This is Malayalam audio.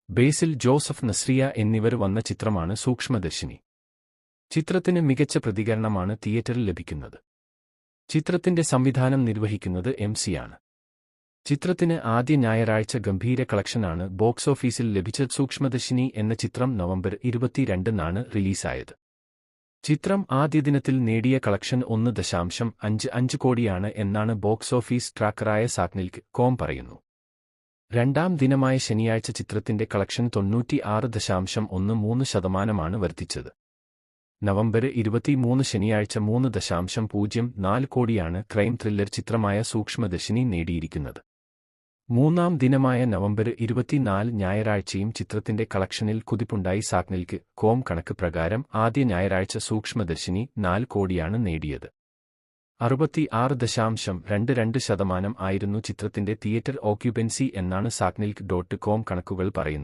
ബേസിൽ ജോസഫ്, നസ്രിയ എന്നിവർ വന്ന ചിത്രമാണ് സൂക്ഷ്മദർശിനി. ചിത്രത്തിന് മികച്ച പ്രതികരണമാണ് തിയേറ്ററിൽ ലഭിക്കുന്നത്. ചിത്രത്തിന്റെ സംവിധാനം നിർവഹിക്കുന്നത് MC-യാണ്. ചിത്രത്തിന് ആദ്യ ഞായറാഴ്ച ഗംഭീര കളക്ഷനാണ് ബോക്സ് ഓഫീസിൽ ലഭിച്ചത്. സൂക്ഷ്മദർശിനി എന്ന ചിത്രം നവംബർ 22-നാണ് റിലീസായത്. ചിത്രം ആദ്യ ദിനത്തിൽ നേടിയ കളക്ഷൻ 1.55 കോടിയാണ് എന്നാണ് ബോക്സ് ഓഫീസ് ട്രാക്കറായ SACNILC.com പറയുന്നു. രണ്ടാം ദിനമായ ശനിയാഴ്ച ചിത്രത്തിന്റെ കളക്ഷൻ 96.13% വർദ്ധിച്ചത്. നവംബർ 23 ശനിയാഴ്ച 3.04 കോടിയാണ് ക്രൈം ത്രില്ലർ ചിത്രമായ സൂക്ഷ്മദർശിനി നേടിയിരിക്കുന്നത്. മൂന്നാം ദിനമായ നവംബർ 24 ഞായറാഴ്ചയും ചിത്രത്തിന്റെ കളക്ഷനിൽ കുതിപ്പുണ്ടായി. SACNILC.com കണക്ക് പ്രകാരം ആദ്യ ഞായറാഴ്ച സൂക്ഷ്മദർശിനി 4 കോടിയാണ് നേടിയത്. 66.22% ആയിരുന്നു ചിത്രത്തിന്റെ തിയേറ്റർ ഓക്യുപ്പൻസി എന്നാണ് SACNILC.com കണക്കുകൾ പറയുന്നത്.